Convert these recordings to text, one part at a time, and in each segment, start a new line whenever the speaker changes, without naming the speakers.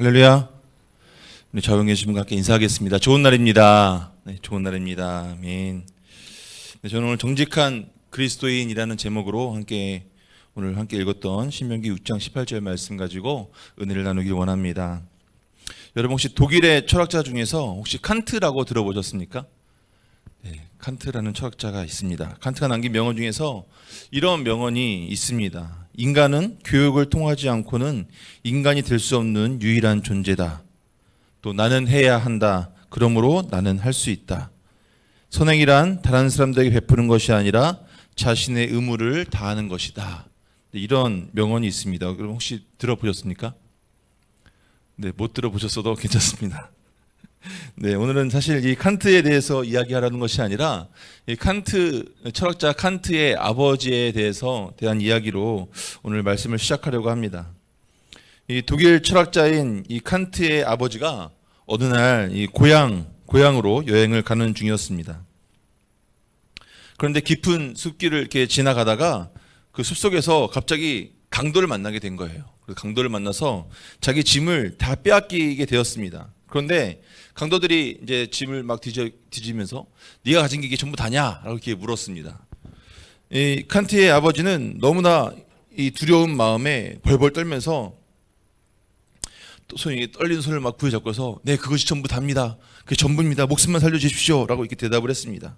할렐루야. 우리 좌우에 계신 분과 함께 인사하겠습니다. 좋은 날입니다. 네, 좋은 날입니다. 아멘. 네, 저는 오늘 정직한 그리스도인이라는 제목으로 오늘 함께 읽었던 신명기 6장 18절 말씀 가지고 은혜를 나누길 원합니다. 여러분 혹시 독일의 철학자 중에서 혹시 칸트라고 들어보셨습니까? 네, 칸트라는 철학자가 있습니다. 칸트가 남긴 명언 중에서 이런 명언이 있습니다. 인간은 교육을 통하지 않고는 인간이 될 수 없는 유일한 존재다. 또 나는 해야 한다. 그러므로 나는 할 수 있다. 선행이란 다른 사람들에게 베푸는 것이 아니라 자신의 의무를 다하는 것이다. 이런 명언이 있습니다. 그럼 혹시 들어보셨습니까? 네, 못 들어보셨어도 괜찮습니다. 네, 오늘은 사실 이 칸트에 대해서 이야기하라는 것이 아니라 이 철학자 칸트의 아버지에 대한 이야기로 오늘 말씀을 시작하려고 합니다. 이 독일 철학자인 이 칸트의 아버지가 어느 날 이 고향으로 여행을 가는 중이었습니다. 그런데 깊은 숲길을 이렇게 지나가다가 그 숲속에서 갑자기 강도를 만나게 된 거예요. 그래서 강도를 만나서 자기 짐을 다 빼앗기게 되었습니다. 그런데 강도들이 이제 짐을 막 뒤지면서 네가 가진 게 이게 전부 다냐? 라고 이렇게 물었습니다. 이 칸트의 아버지는 너무나 이 두려운 마음에 벌벌 떨면서 또 떨리는 손을 막 부여잡고서 네, 그것이 전부 답니다. 그게 전부입니다. 목숨만 살려주십시오. 라고 이렇게 대답을 했습니다.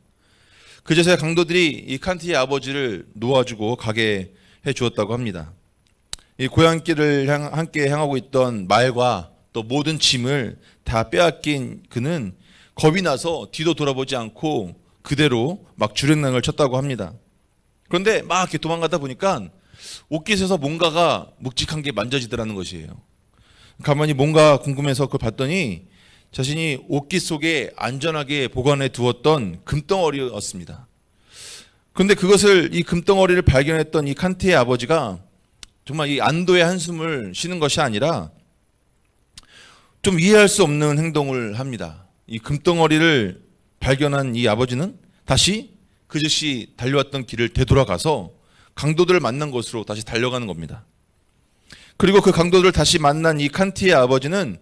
그제서야 강도들이 이 칸트의 아버지를 놓아주고 가게 해 주었다고 합니다. 이 고향길을 함께 향하고 있던 말과 또 모든 짐을 다 빼앗긴 그는 겁이 나서 뒤도 돌아보지 않고 그대로 막 주랭랑을 쳤다고 합니다. 그런데 막 이렇게 도망가다 보니까 옷깃에서 뭔가가 묵직한 게 만져지더라는 것이에요. 가만히 뭔가 궁금해서 그걸 봤더니 자신이 옷깃 속에 안전하게 보관해 두었던 금덩어리였습니다. 그런데 이 금덩어리를 발견했던 이 칸트의 아버지가 정말 이 안도의 한숨을 쉬는 것이 아니라 좀 이해할 수 없는 행동을 합니다. 이 금덩어리를 발견한 이 아버지는 다시 그 즉시 달려왔던 길을 되돌아가서 강도들을 만난 곳으로 다시 달려가는 겁니다. 그리고 그 강도들을 다시 만난 이 칸트의 아버지는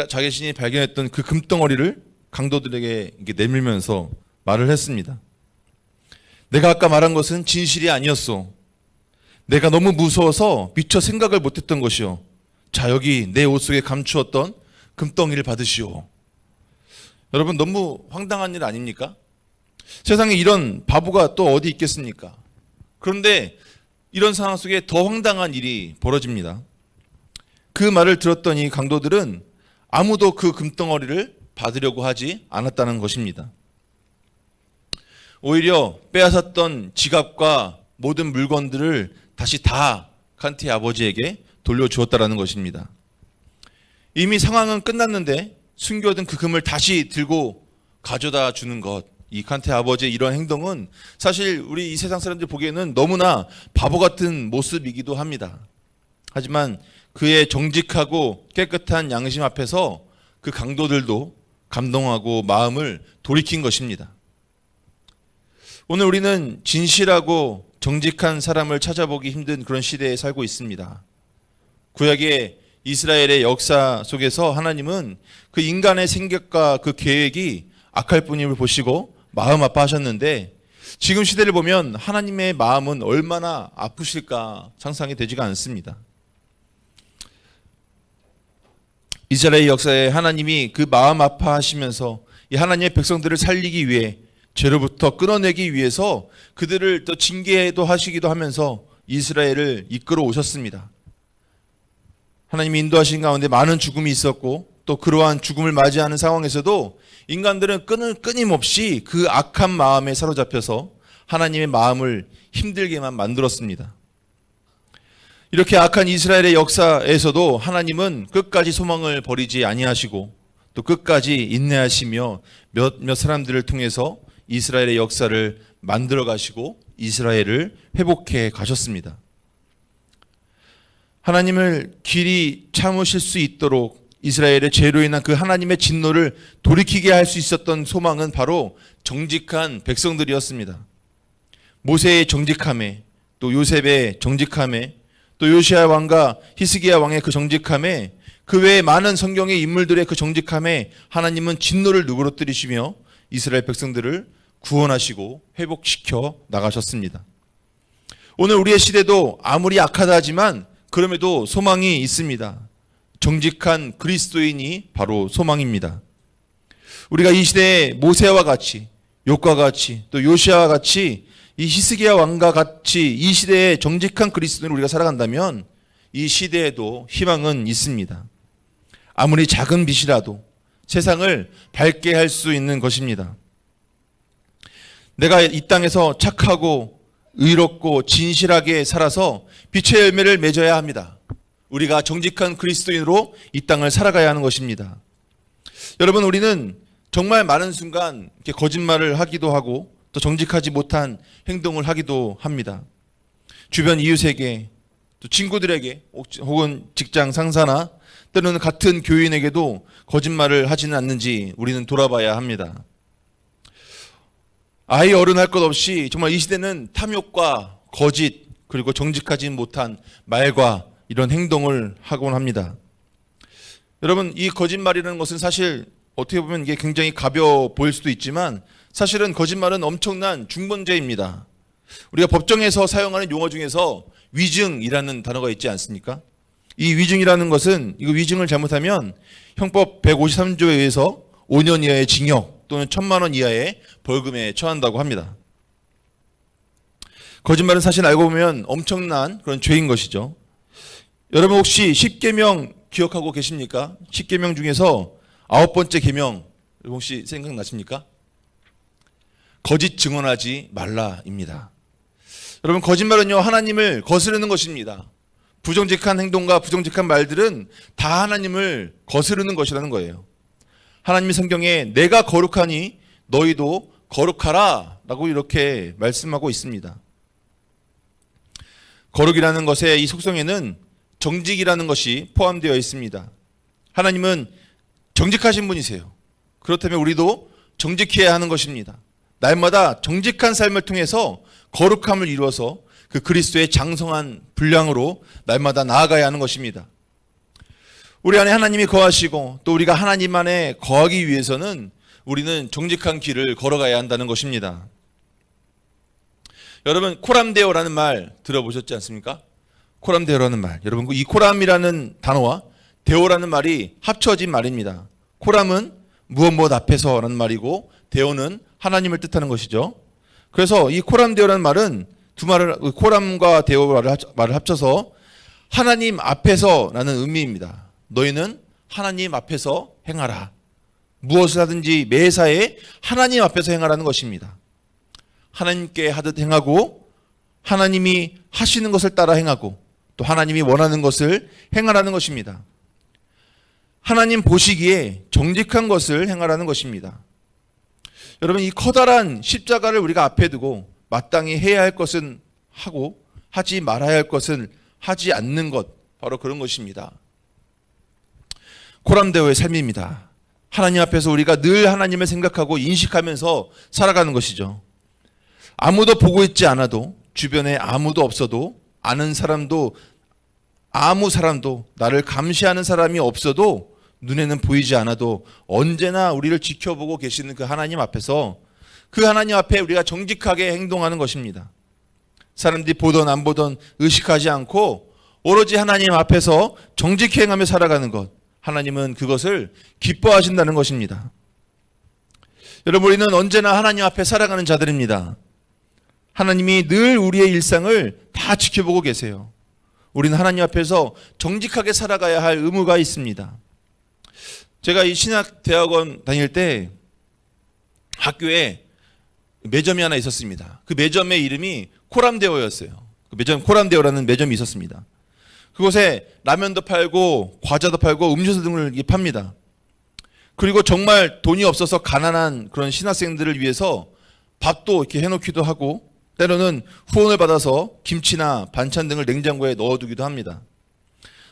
자신이 발견했던 그 금덩어리를 강도들에게 내밀면서 말을 했습니다. 내가 아까 말한 것은 진실이 아니었소. 내가 너무 무서워서 미처 생각을 못했던 것이오. 자, 여기 내 옷 속에 감추었던 금덩이를 받으시오. 여러분, 너무 황당한 일 아닙니까? 세상에 이런 바보가 또 어디 있겠습니까? 그런데 이런 상황 속에 더 황당한 일이 벌어집니다. 그 말을 들었던 이 강도들은 아무도 그 금덩어리를 받으려고 하지 않았다는 것입니다. 오히려 빼앗았던 지갑과 모든 물건들을 다시 다 칸트의 아버지에게 돌려주었다라는 것입니다. 이미 상황은 끝났는데 숨겨둔 그 금을 다시 들고 가져다 주는 것, 이 칸트의 아버지의 이런 행동은 사실 우리 이 세상 사람들 보기에는 너무나 바보 같은 모습이기도 합니다. 하지만 그의 정직하고 깨끗한 양심 앞에서 그 강도들도 감동하고 마음을 돌이킨 것입니다. 오늘 우리는 진실하고 정직한 사람을 찾아보기 힘든 그런 시대에 살고 있습니다. 구약의 이스라엘의 역사 속에서 하나님은 그 인간의 생각과 그 계획이 악할 뿐임을 보시고 마음 아파하셨는데 지금 시대를 보면 하나님의 마음은 얼마나 아프실까 상상이 되지가 않습니다. 이스라엘 역사에 하나님이 그 마음 아파하시면서 이 하나님의 백성들을 살리기 위해 죄로부터 끊어내기 위해서 그들을 또 징계도 하시기도 하면서 이스라엘을 이끌어 오셨습니다. 하나님이 인도하신 가운데 많은 죽음이 있었고 또 그러한 죽음을 맞이하는 상황에서도 인간들은 끊임없이 그 악한 마음에 사로잡혀서 하나님의 마음을 힘들게만 만들었습니다. 이렇게 악한 이스라엘의 역사에서도 하나님은 끝까지 소망을 버리지 아니하시고 또 끝까지 인내하시며 몇 사람들을 통해서 이스라엘의 역사를 만들어 가시고 이스라엘을 회복해 가셨습니다. 하나님을 길이 참으실 수 있도록 이스라엘의 죄로 인한 그 하나님의 진노를 돌이키게 할 수 있었던 소망은 바로 정직한 백성들이었습니다. 모세의 정직함에 또 요셉의 정직함에 또 요시야 왕과 히스기야 왕의 그 정직함에 그 외에 많은 성경의 인물들의 그 정직함에 하나님은 진노를 누그러뜨리시며 이스라엘 백성들을 구원하시고 회복시켜 나가셨습니다. 오늘 우리의 시대도 아무리 악하다 하지만 그럼에도 소망이 있습니다. 정직한 그리스도인이 바로 소망입니다. 우리가 이 시대에 모세와 같이, 욥과 같이, 또 요시아와 같이, 이 히스기야 왕과 같이 이 시대에 정직한 그리스도인을 우리가 살아간다면 이 시대에도 희망은 있습니다. 아무리 작은 빛이라도 세상을 밝게 할 수 있는 것입니다. 내가 이 땅에서 착하고 의롭고 진실하게 살아서 빛의 열매를 맺어야 합니다. 우리가 정직한 그리스도인으로 이 땅을 살아가야 하는 것입니다. 여러분, 우리는 정말 많은 순간 이렇게 거짓말을 하기도 하고 또 정직하지 못한 행동을 하기도 합니다. 주변 이웃에게, 또 친구들에게, 혹은 직장 상사나 때로는 같은 교인에게도 거짓말을 하지는 않는지 우리는 돌아봐야 합니다. 아이 어른 할 것 없이 정말 이 시대는 탐욕과 거짓, 그리고 정직하지 못한 말과 이런 행동을 하곤 합니다. 여러분, 이 거짓말이라는 것은 사실 어떻게 보면 이게 굉장히 가벼워 보일 수도 있지만 사실은 거짓말은 엄청난 중범죄입니다. 우리가 법정에서 사용하는 용어 중에서 위증이라는 단어가 있지 않습니까? 이 위증이라는 것은, 이거 위증을 잘못하면 형법 153조에 의해서 5년 이하의 징역 또는 1,000만 원 이하의 벌금에 처한다고 합니다. 거짓말은 사실 알고 보면 엄청난 그런 죄인 것이죠. 여러분, 혹시 10계명 기억하고 계십니까? 10계명 중에서 9번째 계명 혹시 생각나십니까? 거짓 증언하지 말라입니다. 여러분, 거짓말은요, 하나님을 거스르는 것입니다. 부정직한 행동과 부정직한 말들은 다 하나님을 거스르는 것이라는 거예요. 하나님이 성경에 내가 거룩하니 너희도 거룩하라 라고 이렇게 말씀하고 있습니다. 거룩이라는 것의 이 속성에는 정직이라는 것이 포함되어 있습니다. 하나님은 정직하신 분이세요. 그렇다면 우리도 정직해야 하는 것입니다. 날마다 정직한 삶을 통해서 거룩함을 이루어서 그 그리스도의 장성한 분량으로 날마다 나아가야 하는 것입니다. 우리 안에 하나님이 거하시고 또 우리가 하나님 안에 거하기 위해서는 우리는 정직한 길을 걸어가야 한다는 것입니다. 여러분, 코람데오라는 말 들어보셨지 않습니까? 코람데오라는 말. 여러분, 이 코람이라는 단어와 데오라는 말이 합쳐진 말입니다. 코람은 무엇 앞에서라는 말이고 데오는 하나님을 뜻하는 것이죠. 그래서 이 코람데오라는 말은 두 말을, 코람과 데오 말을 합쳐서 하나님 앞에서라는 의미입니다. 너희는 하나님 앞에서 행하라. 무엇을 하든지 매사에 하나님 앞에서 행하라는 것입니다. 하나님께 하듯 행하고 하나님이 하시는 것을 따라 행하고 또 하나님이 원하는 것을 행하라는 것입니다. 하나님 보시기에 정직한 것을 행하라는 것입니다. 여러분, 이 커다란 십자가를 우리가 앞에 두고 마땅히 해야 할 것은 하고 하지 말아야 할 것은 하지 않는 것, 바로 그런 것입니다. 코람데오의 삶입니다. 하나님 앞에서 우리가 늘 하나님을 생각하고 인식하면서 살아가는 것이죠. 아무도 보고 있지 않아도, 주변에 아무도 없어도, 아는 사람도, 아무 사람도, 나를 감시하는 사람이 없어도, 눈에는 보이지 않아도 언제나 우리를 지켜보고 계시는 그 하나님 앞에서, 그 하나님 앞에 우리가 정직하게 행동하는 것입니다. 사람들이 보던 안 보던 의식하지 않고 오로지 하나님 앞에서 정직히 행하며 살아가는 것, 하나님은 그것을 기뻐하신다는 것입니다. 여러분, 우리는 언제나 하나님 앞에 살아가는 자들입니다. 하나님이 늘 우리의 일상을 다 지켜보고 계세요. 우리는 하나님 앞에서 정직하게 살아가야 할 의무가 있습니다. 제가 이 신학대학원 다닐 때 학교에 매점이 하나 있었습니다. 그 매점의 이름이 코람데오였어요. 그 매점, 코람데오라는 매점이 있었습니다. 그곳에 라면도 팔고 과자도 팔고 음료수 등을 팝니다. 그리고 정말 돈이 없어서 가난한 그런 신학생들을 위해서 밥도 이렇게 해놓기도 하고 때로는 후원을 받아서 김치나 반찬 등을 냉장고에 넣어두기도 합니다.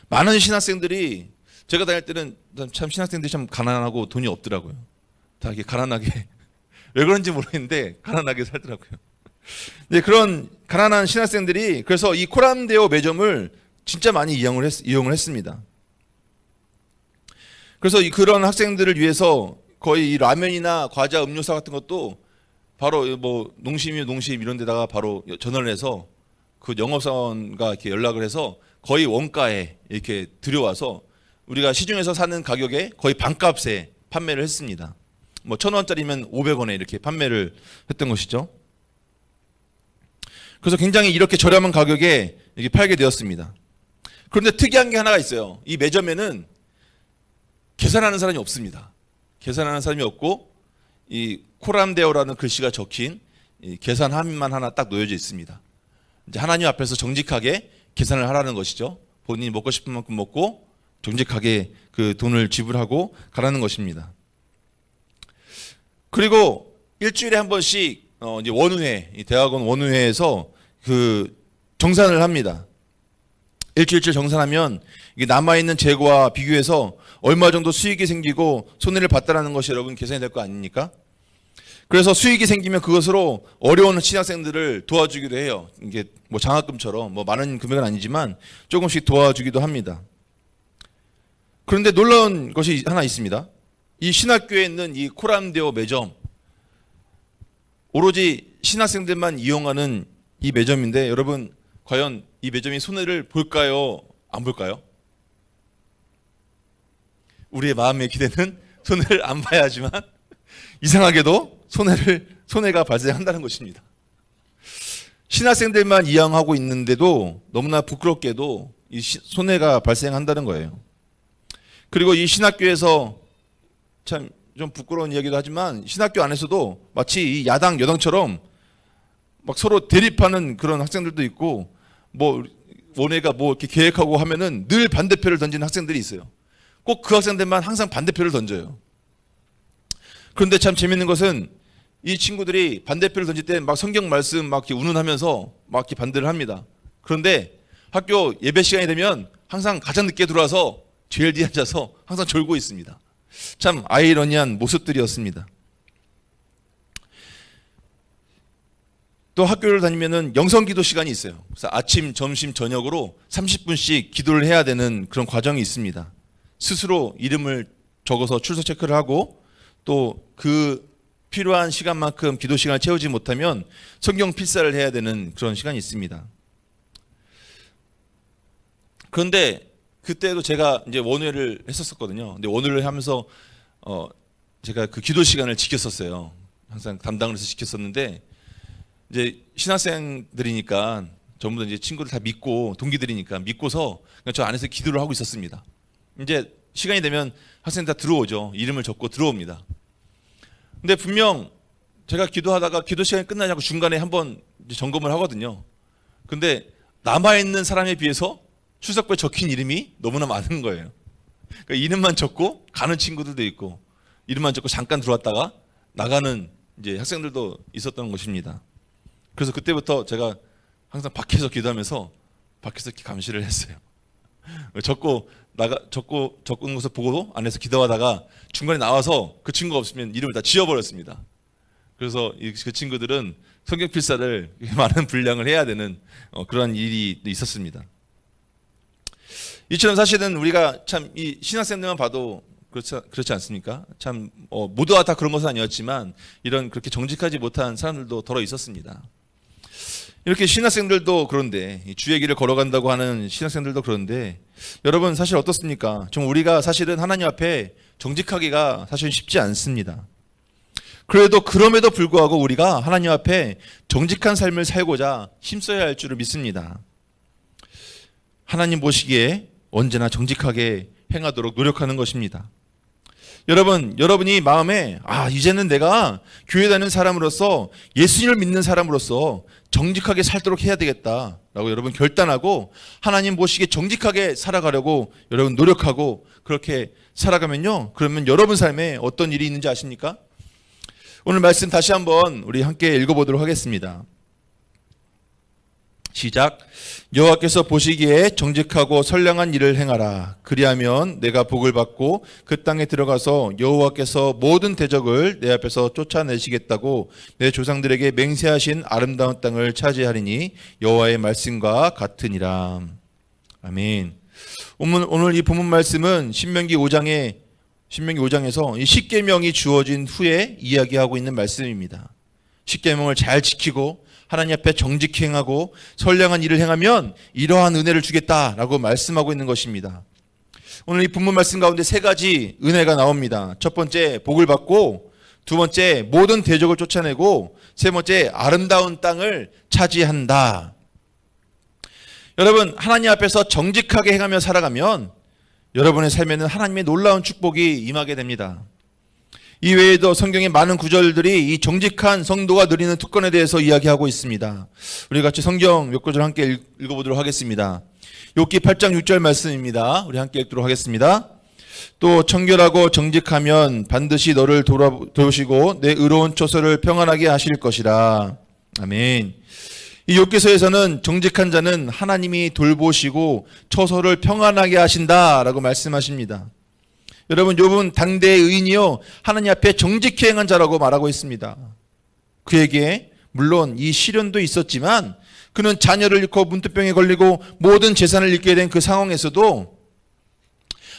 많은 신학생들이, 제가 다닐 때는 참 신학생들이 참 가난하고 돈이 없더라고요. 다 이렇게 가난하게 왜 그런지 모르겠는데 가난하게 살더라고요. 네, 그런 가난한 신학생들이 그래서 이 코람데오 매점을 진짜 많이 이용을 했습니다. 그래서 그런 학생들을 위해서 거의 이 라면이나 과자, 음료수 같은 것도 바로 뭐 농심이면 농심 이런 데다가 바로 전화를 해서 그 영업사원과 이렇게 연락을 해서 거의 원가에 이렇게 들여와서 우리가 시중에서 사는 가격에 거의 반값에 판매를 했습니다. 뭐 1,000원짜리면 500원에 이렇게 판매를 했던 것이죠. 그래서 굉장히 이렇게 저렴한 가격에 이렇게 팔게 되었습니다. 그런데 특이한 게 하나가 있어요. 이 매점에는 계산하는 사람이 없습니다. 계산하는 사람이 없고 이 코람데오라는 글씨가 적힌 이 계산함만 하나 딱 놓여져 있습니다. 이제 하나님 앞에서 정직하게 계산을 하라는 것이죠. 본인이 먹고 싶은 만큼 먹고 정직하게 그 돈을 지불하고 가라는 것입니다. 그리고 일주일에 한 번씩 이제 원우회, 대학원 원우회에서 그 정산을 합니다. 일주일치 정산하면 이게 남아있는 재고와 비교해서 얼마 정도 수익이 생기고 손해를 봤다라는 것이 여러분 계산이 될 거 아닙니까? 그래서 수익이 생기면 그것으로 어려운 신학생들을 도와주기도 해요. 이게 뭐 장학금처럼 뭐 많은 금액은 아니지만 조금씩 도와주기도 합니다. 그런데 놀라운 것이 하나 있습니다. 이 신학교에 있는 이 코람데오 매점, 오로지 신학생들만 이용하는 이 매점인데 여러분 과연 이 매점이 손해를 볼까요? 안 볼까요? 우리의 마음의 기대는 손해를 안 봐야 하지만 이상하게도 손해가 발생한다는 것입니다. 신학생들만 이용하고 있는데도 너무나 부끄럽게도 이 손해가 발생한다는 거예요. 그리고 이 신학교에서 참 좀 부끄러운 이야기도 하지만 신학교 안에서도 마치 이 야당 여당처럼 막 서로 대립하는 그런 학생들도 있고 뭐 원회가 뭐 이렇게 계획하고 하면은 늘 반대표를 던지는 학생들이 있어요. 꼭 그 학생들만 항상 반대표를 던져요. 그런데 참 재밌는 것은 이 친구들이 반대표를 던질 때 막 성경 말씀 막 이렇게 운운하면서 막 이렇게 반대를 합니다. 그런데 학교 예배 시간이 되면 항상 가장 늦게 들어와서 제일 뒤에 앉아서 항상 졸고 있습니다. 참 아이러니한 모습들이었습니다. 또 학교를 다니면은 영성기도 시간이 있어요. 그래서 아침, 점심, 저녁으로 30분씩 기도를 해야 되는 그런 과정이 있습니다. 스스로 이름을 적어서 출석 체크를 하고 또 그 필요한 시간만큼 기도 시간을 채우지 못하면 성경 필사를 해야 되는 그런 시간이 있습니다. 그런데 그때도 제가 이제 원회를 했었거든요. 근데 원회를 하면서 제가 그 기도 시간을 지켰었어요. 항상 담당을 해서 지켰었는데 이제 신학생들이니까 전부 다 이제 친구들 다 믿고 동기들이니까 믿고서 그냥 저 안에서 기도를 하고 있었습니다. 이제 시간이 되면 학생들 다 들어오죠. 이름을 적고 들어옵니다. 근데 분명 제가 기도하다가 기도 시간이 끝나냐고 중간에 한번 점검을 하거든요. 근데 남아있는 사람에 비해서 출석부에 적힌 이름이 너무나 많은 거예요. 그러니까 이름만 적고 가는 친구들도 있고 이름만 적고 잠깐 들어왔다가 나가는 이제 학생들도 있었던 것입니다. 그래서 그때부터 제가 항상 밖에서 기도하면서 밖에서 이렇게 감시를 했어요. 적은 것을 보고도 안에서 기도하다가 중간에 나와서 그 친구가 없으면 이름을 다 지워버렸습니다. 그래서 그 친구들은 성경 필사를 많은 분량을 해야 되는 그런 일이 있었습니다. 이처럼 사실은 우리가 참 이 신학생들만 봐도 그렇지 않습니까? 참 모두가 다 그런 것은 아니었지만 이런 그렇게 정직하지 못한 사람들도 더러 있었습니다. 이렇게 신학생들도 그런데 주의 길을 걸어간다고 하는 신학생들도 그런데 여러분 사실 어떻습니까? 좀 우리가 사실은 하나님 앞에 정직하기가 사실 쉽지 않습니다. 그럼에도 불구하고 우리가 하나님 앞에 정직한 삶을 살고자 힘써야 할 줄을 믿습니다. 하나님 보시기에 언제나 정직하게 행하도록 노력하는 것입니다. 여러분이 마음에 이제는 내가 교회 다니는 사람으로서 예수님을 믿는 사람으로서 정직하게 살도록 해야 되겠다라고 여러분 결단하고 하나님 보시기에 정직하게 살아가려고 여러분 노력하고 그렇게 살아가면요. 그러면 여러분 삶에 어떤 일이 있는지 아십니까? 오늘 말씀 다시 한번 우리 함께 읽어보도록 하겠습니다. 시작. 여호와께서 보시기에 정직하고 선량한 일을 행하라. 그리하면 내가 복을 받고 그 땅에 들어가서 여호와께서 모든 대적을 내 앞에서 쫓아내시겠다고 내 조상들에게 맹세하신 아름다운 땅을 차지하리니 여호와의 말씀과 같으니라. 아멘. 오늘 이 본문 말씀은 신명기 5장의 신명기 5장에서 이 십계명이 주어진 후에 이야기하고 있는 말씀입니다. 십계명을 잘 지키고 하나님 앞에 정직히 행하고 선량한 일을 행하면 이러한 은혜를 주겠다라고 말씀하고 있는 것입니다. 오늘 이 본문 말씀 가운데 세 가지 은혜가 나옵니다. 첫 번째, 복을 받고, 두 번째, 모든 대적을 쫓아내고, 세 번째, 아름다운 땅을 차지한다. 여러분, 하나님 앞에서 정직하게 행하며 살아가면 여러분의 삶에는 하나님의 놀라운 축복이 임하게 됩니다. 이 외에도 성경의 많은 구절들이 이 정직한 성도가 누리는 특권에 대해서 이야기하고 있습니다. 우리 같이 성경 몇 구절 함께 읽어보도록 하겠습니다. 욥기 8장 6절 말씀입니다. 우리 함께 읽도록 하겠습니다. 또 청결하고 정직하면 반드시 너를 돌보시고 내 의로운 처소를 평안하게 하실 것이라. 아멘. 이 욥기서에서는 정직한 자는 하나님이 돌보시고 처소를 평안하게 하신다라고 말씀하십니다. 여러분, 욥은 당대의 의인이요 하나님 앞에 정직히 행한 자라고 말하고 있습니다. 그에게 물론 이 시련도 있었지만 그는 자녀를 잃고 문득병에 걸리고 모든 재산을 잃게 된 그 상황에서도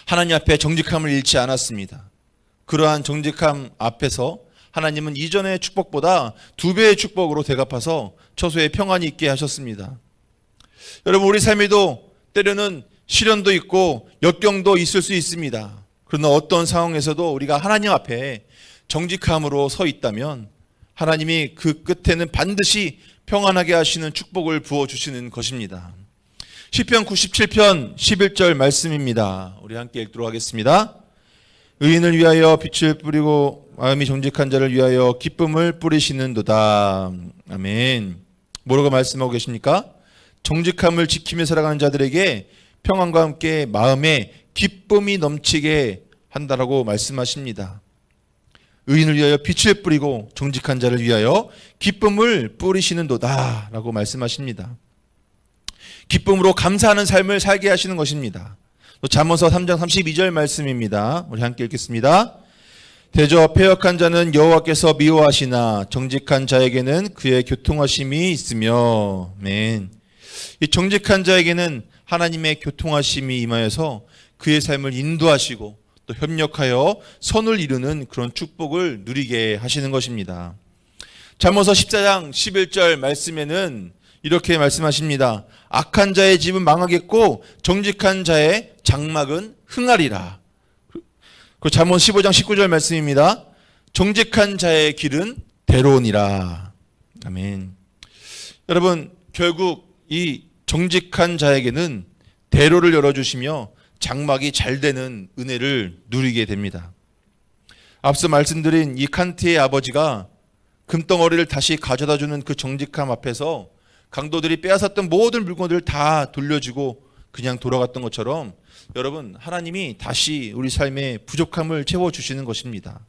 하나님 앞에 정직함을 잃지 않았습니다. 그러한 정직함 앞에서 하나님은 이전의 축복보다 2배의 축복으로 대갚아서 처소에 평안이 있게 하셨습니다. 여러분, 우리 삶에도 때로는 시련도 있고 역경도 있을 수 있습니다. 그러나 어떤 상황에서도 우리가 하나님 앞에 정직함으로 서 있다면 하나님이 그 끝에는 반드시 평안하게 하시는 축복을 부어주시는 것입니다. 시편 97편 11절 말씀입니다. 우리 함께 읽도록 하겠습니다. 의인을 위하여 빛을 뿌리고 마음이 정직한 자를 위하여 기쁨을 뿌리시는도다. 아멘. 뭐라고 말씀하고 계십니까? 정직함을 지키며 살아가는 자들에게 평안과 함께 마음에 기쁨이 넘치게 한다라고 말씀하십니다. 의인을 위하여 빛을 뿌리고 정직한 자를 위하여 기쁨을 뿌리시는도다 라고 말씀하십니다. 기쁨으로 감사하는 삶을 살게 하시는 것입니다. 또 잠언서 3장 32절 말씀입니다. 우리 함께 읽겠습니다. 대저 패역한 자는 여호와께서 미워하시나 정직한 자에게는 그의 교통하심이 있으며. 아멘. 이 정직한 자에게는 하나님의 교통하심이 임하여서 그의 삶을 인도하시고 또 협력하여 선을 이루는 그런 축복을 누리게 하시는 것입니다. 잠언서 14장 11절 말씀에는 이렇게 말씀하십니다. 악한 자의 집은 망하겠고 정직한 자의 장막은 흥하리라. 그 잠언 15장 19절 말씀입니다. 정직한 자의 길은 대로니라. 아멘. 여러분, 결국 이 정직한 자에게는 대로를 열어주시며 장막이 잘 되는 은혜를 누리게 됩니다. 앞서 말씀드린 이 칸트의 아버지가 금덩어리를 다시 가져다주는 그 정직함 앞에서 강도들이 빼앗았던 모든 물건들을 다 돌려주고 그냥 돌아갔던 것처럼 여러분, 하나님이 다시 우리 삶의 부족함을 채워주시는 것입니다.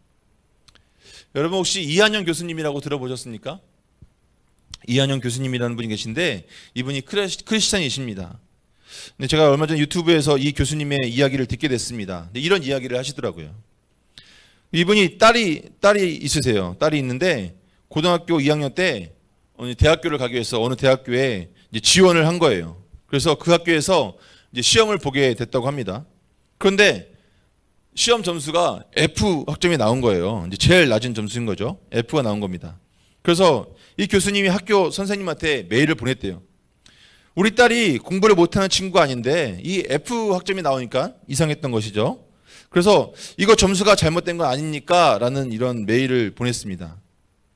여러분, 혹시 이한영 교수님이라고 들어보셨습니까? 이한영 교수님이라는 분이 계신데 이분이 크리스찬이십니다. 근데 제가 얼마 전 유튜브에서 이 교수님의 이야기를 듣게 됐습니다. 근데 이런 이야기를 하시더라고요. 이분이 딸이 있으세요. 딸이 있는데 고등학교 2학년 때 대학교를 가기 위해서 어느 대학교에 이제 지원을 한 거예요. 그래서 그 학교에서 이제 시험을 보게 됐다고 합니다. 그런데 시험 점수가 F 학점이 나온 거예요. 이제 제일 낮은 점수인 거죠. F가 나온 겁니다. 그래서 이 교수님이 학교 선생님한테 메일을 보냈대요. 우리 딸이 공부를 못하는 친구가 아닌데 이 F 학점이 나오니까 이상했던 것이죠. 그래서 이거 점수가 잘못된 건 아닙니까? 라는 이런 메일을 보냈습니다.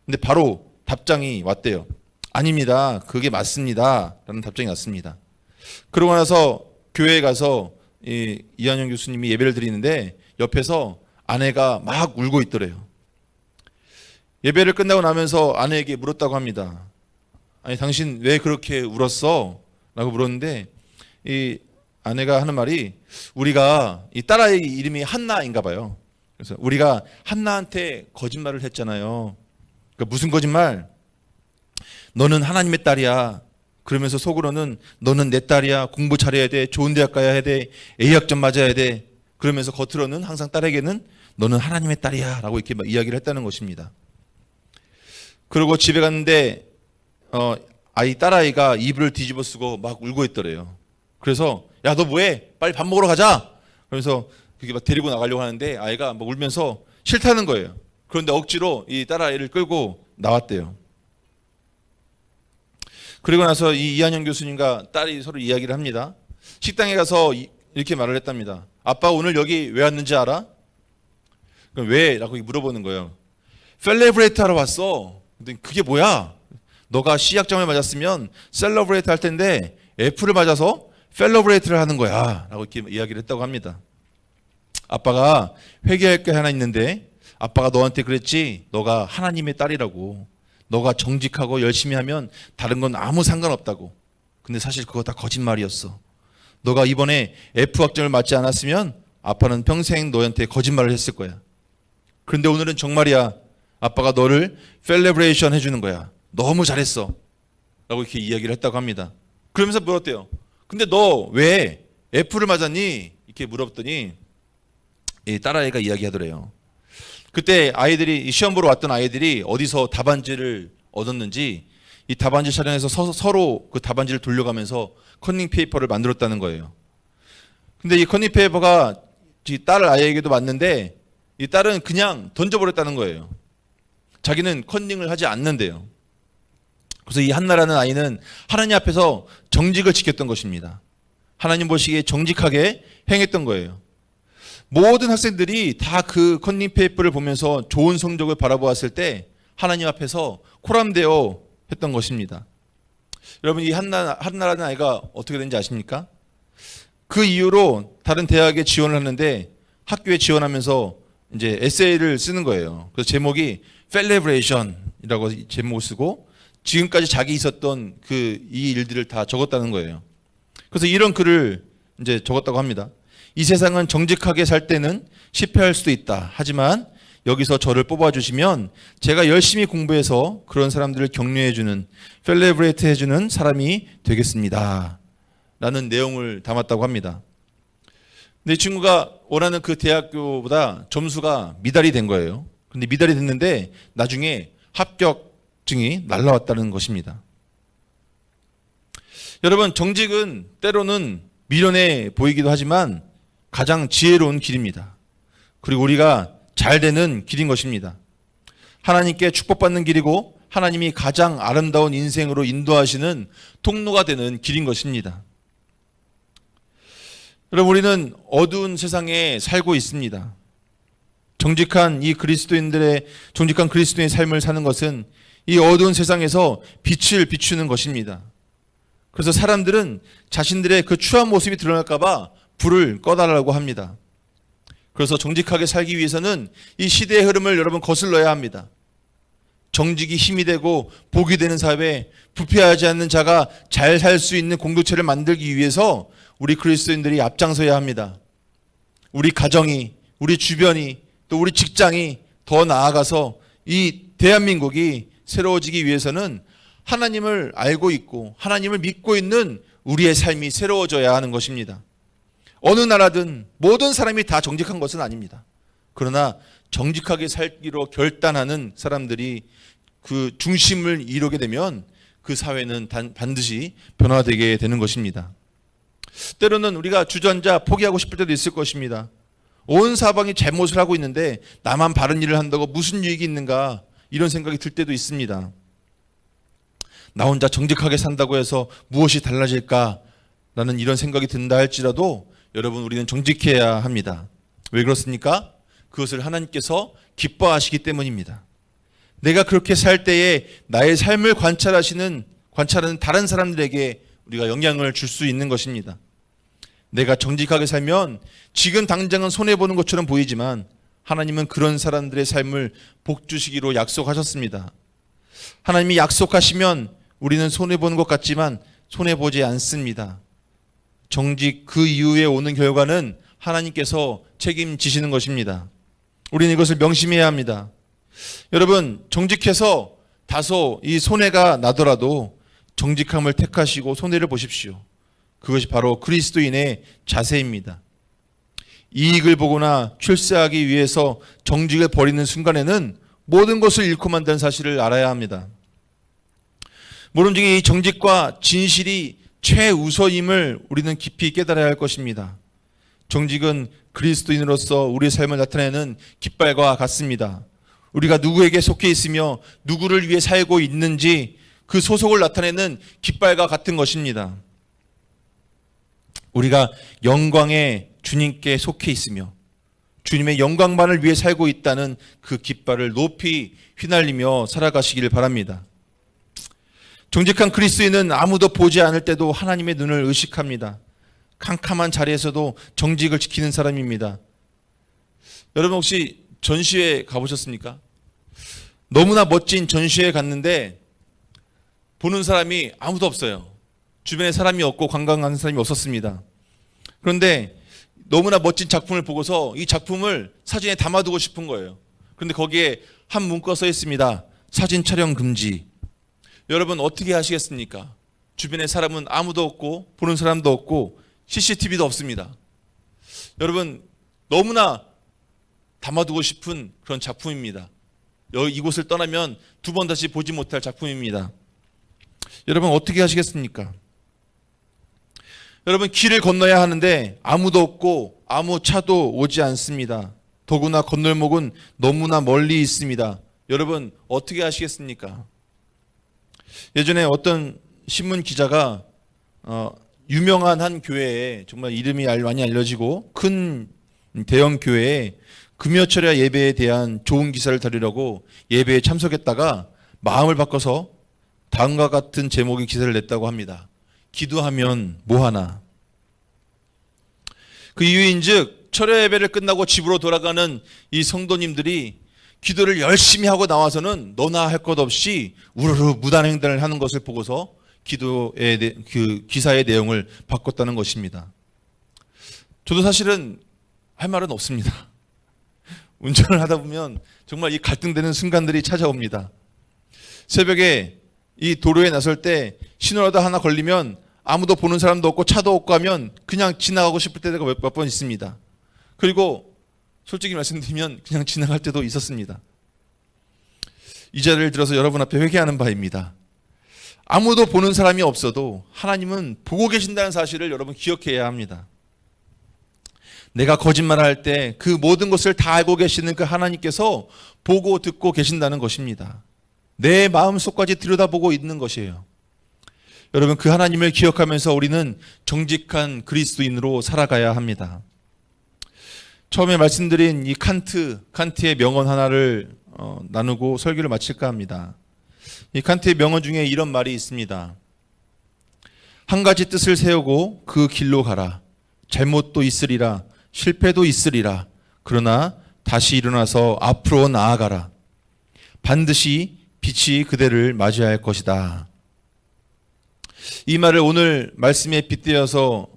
근데 바로 답장이 왔대요. 아닙니다. 그게 맞습니다. 라는 답장이 왔습니다. 그러고 나서 교회에 가서 이한영 교수님이 예배를 드리는데 옆에서 아내가 막 울고 있더래요. 예배를 끝나고 나면서 아내에게 물었다고 합니다. 아니, 당신 왜 그렇게 울었어? 라고 물었는데 이 아내가 하는 말이 우리가 이 딸아이 이름이 한나인가 봐요. 그래서 우리가 한나한테 거짓말을 했잖아요. 그러니까 무슨 거짓말? 너는 하나님의 딸이야. 그러면서 속으로는 너는 내 딸이야. 공부 잘해야 돼. 좋은 대학 가야 돼. A학점 맞아야 돼. 그러면서 겉으로는 항상 딸에게는 너는 하나님의 딸이야 라고 이렇게 막 이야기를 했다는 것입니다. 그리고 집에 갔는데 딸아이가 이불을 뒤집어 쓰고 막 울고 있더래요. 그래서 야, 너 뭐해? 빨리 밥 먹으러 가자. 그래서 그게 막 데리고 나가려고 하는데 아이가 막 울면서 싫다는 거예요. 그런데 억지로 이 딸아이를 끌고 나왔대요. 그리고 나서 이 이한영 교수님과 딸이 서로 이야기를 합니다. 식당에 가서 이렇게 말을 했답니다. 아빠 오늘 여기 왜 왔는지 알아? 그럼 왜? 라고 물어보는 거예요. 셀러브레이트 하러 왔어. 근데 그게 뭐야? 너가 C약점을 맞았으면 셀러브레이트 할 텐데 F를 맞아서 셀러브레이트를 하는 거야. 라고 이렇게 이야기를 했다고 합니다. 아빠가 회개할 게 하나 있는데 아빠가 너한테 그랬지. 너가 하나님의 딸이라고. 너가 정직하고 열심히 하면 다른 건 아무 상관없다고. 근데 사실 그거 다 거짓말이었어. 너가 이번에 F학점을 맞지 않았으면 아빠는 평생 너한테 거짓말을 했을 거야. 그런데 오늘은 정말이야. 아빠가 너를 셀레브레이션 해주는 거야. 너무 잘했어. 라고 이렇게 이야기를 했다고 합니다. 그러면서 물었대요. 근데 너 왜 F를 맞았니? 이렇게 물었더니 이 딸아이가 이야기하더래요. 그때 아이들이 시험 보러 왔던 아이들이 어디서 답안지를 얻었는지 이 답안지 촬영해서 서로 그 답안지를 돌려가면서 커닝 페이퍼를 만들었다는 거예요. 근데 이 커닝 페이퍼가 이 딸 아이에게도 맞는데 이 딸은 그냥 던져버렸다는 거예요. 자기는 커닝을 하지 않는데요. 그래서 이 한나라는 아이는 하나님 앞에서 정직을 지켰던 것입니다. 하나님 보시기에 정직하게 행했던 거예요. 모든 학생들이 다 그 커닝 페이퍼를 보면서 좋은 성적을 바라보았을 때 하나님 앞에서 코람되어 했던 것입니다. 여러분 이 한나라는 아이가 어떻게 된지 아십니까? 그 이후로 다른 대학에 지원을 하는데 학교에 지원하면서 이제 에세이를 쓰는 거예요. 그래서 제목이 셀레브레이션이라고 제목을 쓰고 지금까지 자기 있었던 그 이 일들을 다 적었다는 거예요. 그래서 이런 글을 이제 적었다고 합니다. 이 세상은 정직하게 살 때는 실패할 수도 있다. 하지만 여기서 저를 뽑아주시면 제가 열심히 공부해서 그런 사람들을 격려해주는, 셀레브레이트 해주는 사람이 되겠습니다. 라는 내용을 담았다고 합니다. 근데 이 친구가 원하는 그 대학교보다 점수가 미달이 된 거예요. 근데 미달이 됐는데 나중에 합격증이 날라왔다는 것입니다. 여러분, 정직은 때로는 미련해 보이기도 하지만 가장 지혜로운 길입니다. 그리고 우리가 잘 되는 길인 것입니다. 하나님께 축복받는 길이고 하나님이 가장 아름다운 인생으로 인도하시는 통로가 되는 길인 것입니다. 여러분, 우리는 어두운 세상에 살고 있습니다. 정직한 그리스도인의 삶을 사는 것은 이 어두운 세상에서 빛을 비추는 것입니다. 그래서 사람들은 자신들의 그 추한 모습이 드러날까 봐 불을 꺼달라고 합니다. 그래서 정직하게 살기 위해서는 이 시대의 흐름을 여러분 거슬러야 합니다. 정직이 힘이 되고 복이 되는 사회, 부패하지 않는 자가 잘 살 수 있는 공동체를 만들기 위해서 우리 그리스도인들이 앞장서야 합니다. 우리 가정이, 우리 주변이, 또 우리 직장이 더 나아가서 이 대한민국이 새로워지기 위해서는 하나님을 알고 있고 하나님을 믿고 있는 우리의 삶이 새로워져야 하는 것입니다. 어느 나라든 모든 사람이 다 정직한 것은 아닙니다. 그러나 정직하게 살기로 결단하는 사람들이 그 중심을 이루게 되면 그 사회는 반드시 변화되게 되는 것입니다. 때로는 우리가 주저앉아 포기하고 싶을 때도 있을 것입니다. 온 사방이 잘못을 하고 있는데 나만 바른 일을 한다고 무슨 유익이 있는가, 이런 생각이 들 때도 있습니다. 나 혼자 정직하게 산다고 해서 무엇이 달라질까라는 이런 생각이 든다 할지라도 여러분, 우리는 정직해야 합니다. 왜 그렇습니까? 그것을 하나님께서 기뻐하시기 때문입니다. 내가 그렇게 살 때에 나의 삶을 관찰하는 다른 사람들에게 우리가 영향을 줄 수 있는 것입니다. 내가 정직하게 살면 지금 당장은 손해보는 것처럼 보이지만 하나님은 그런 사람들의 삶을 복 주시기로 약속하셨습니다. 하나님이 약속하시면 우리는 손해보는 것 같지만 손해보지 않습니다. 정직 그 이후에 오는 결과는 하나님께서 책임지시는 것입니다. 우리는 이것을 명심해야 합니다. 여러분, 정직해서 다소 이 손해가 나더라도 정직함을 택하시고 손해를 보십시오. 그것이 바로 그리스도인의 자세입니다. 이익을 보거나 출세하기 위해서 정직을 버리는 순간에는 모든 것을 잃고 만다는 사실을 알아야 합니다. 모름지기 이 정직과 진실이 최우선임을 우리는 깊이 깨달아야 할 것입니다. 정직은 그리스도인으로서 우리의 삶을 나타내는 깃발과 같습니다. 우리가 누구에게 속해 있으며 누구를 위해 살고 있는지 그 소속을 나타내는 깃발과 같은 것입니다. 우리가 영광의 주님께 속해 있으며 주님의 영광만을 위해 살고 있다는 그 깃발을 높이 휘날리며 살아가시기를 바랍니다. 정직한 그리스도인은 아무도 보지 않을 때도 하나님의 눈을 의식합니다. 캄캄한 자리에서도 정직을 지키는 사람입니다. 여러분 혹시 전시회 가보셨습니까? 너무나 멋진 전시회 갔는데 보는 사람이 아무도 없어요. 주변에 사람이 없고 관광하는 사람이 없었습니다. 그런데 너무나 멋진 작품을 보고서 이 작품을 사진에 담아두고 싶은 거예요. 그런데 거기에 한 문구가 써 있습니다. 사진 촬영 금지. 여러분 어떻게 하시겠습니까? 주변에 사람은 아무도 없고 보는 사람도 없고 CCTV도 없습니다. 여러분 너무나 담아두고 싶은 그런 작품입니다. 이곳을 떠나면 두 번 다시 보지 못할 작품입니다. 여러분 어떻게 하시겠습니까? 여러분 길을 건너야 하는데 아무도 없고 아무 차도 오지 않습니다. 더구나 건널목은 너무나 멀리 있습니다. 여러분 어떻게 하시겠습니까? 예전에 어떤 신문 기자가 유명한 한 교회에 정말 이름이 많이 알려지고 큰 대형 교회에 금요철야 예배에 대한 좋은 기사를 다루려고 예배에 참석했다가 마음을 바꿔서 다음과 같은 제목의 기사를 냈다고 합니다. 기도하면 뭐하나. 그 이유인즉 철야 예배를 끝나고 집으로 돌아가는 이 성도님들이 기도를 열심히 하고 나와서는 너나 할 것 없이 우르르 무단횡단을 하는 것을 보고서 기도의 그 기사의 내용을 바꿨다는 것입니다. 저도 사실은 할 말은 없습니다. 운전을 하다 보면 정말 이 갈등되는 순간들이 찾아옵니다. 새벽에 이 도로에 나설 때 신호라도 하나 걸리면 아무도 보는 사람도 없고 차도 없고 하면 그냥 지나가고 싶을 때가 몇 번 있습니다. 그리고 솔직히 말씀드리면 그냥 지나갈 때도 있었습니다. 이 자리를 들어서 여러분 앞에 회개하는 바입니다. 아무도 보는 사람이 없어도 하나님은 보고 계신다는 사실을 여러분 기억해야 합니다. 내가 거짓말할 때 그 모든 것을 다 알고 계시는 그 하나님께서 보고 듣고 계신다는 것입니다. 내 마음속까지 들여다보고 있는 것이에요. 여러분 그 하나님을 기억하면서 우리는 정직한 그리스도인으로 살아가야 합니다. 처음에 말씀드린 이 칸트의 명언 하나를 나누고 설교를 마칠까 합니다. 이 칸트의 명언 중에 이런 말이 있습니다. 한 가지 뜻을 세우고 그 길로 가라. 잘못도 있으리라. 실패도 있으리라. 그러나 다시 일어나서 앞으로 나아가라. 반드시 빛이 그대를 맞이할 것이다. 이 말을 오늘 말씀에 빗대어서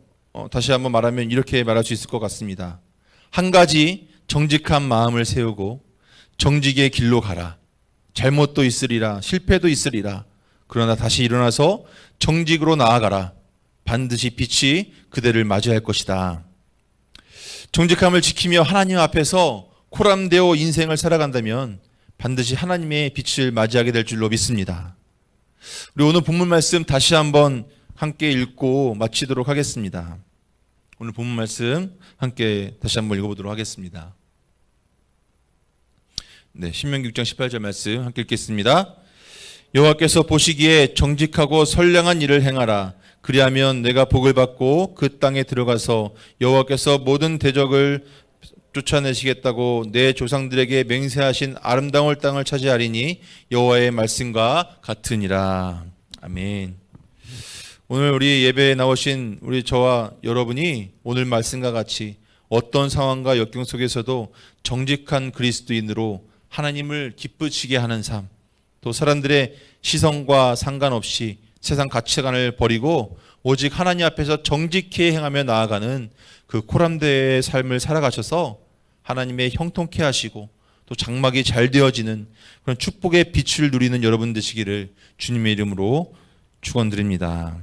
다시 한번 말하면 이렇게 말할 수 있을 것 같습니다. 한 가지 정직한 마음을 세우고 정직의 길로 가라. 잘못도 있으리라. 실패도 있으리라. 그러나 다시 일어나서 정직으로 나아가라. 반드시 빛이 그대를 맞이할 것이다. 정직함을 지키며 하나님 앞에서 코람되어 인생을 살아간다면 반드시 하나님의 빛을 맞이하게 될 줄로 믿습니다. 우리 오늘 본문 말씀 다시 한번 함께 읽고 마치도록 하겠습니다. 오늘 본문 말씀 함께 다시 한번 읽어보도록 하겠습니다. 네, 신명기 6장 18절 말씀 함께 읽겠습니다. 여호와께서 보시기에 정직하고 선량한 일을 행하라. 그리하면 내가 복을 받고 그 땅에 들어가서 여호와께서 모든 대적을 쫓아내시겠다고 내 조상들에게 맹세하신 아름다운 땅을 차지하리니 여호와의 말씀과 같으니라. 아멘. 오늘 우리 예배에 나오신 우리 저와 여러분이 오늘 말씀과 같이 어떤 상황과 역경 속에서도 정직한 그리스도인으로 하나님을 기쁘시게 하는 삶, 또 사람들의 시선과 상관없이 세상 가치관을 버리고 오직 하나님 앞에서 정직히 행하며 나아가는 그 코람대의 삶을 살아가셔서 하나님의 형통케 하시고 또 장막이 잘 되어지는 그런 축복의 빛을 누리는 여러분 되시기를 주님의 이름으로 축원드립니다.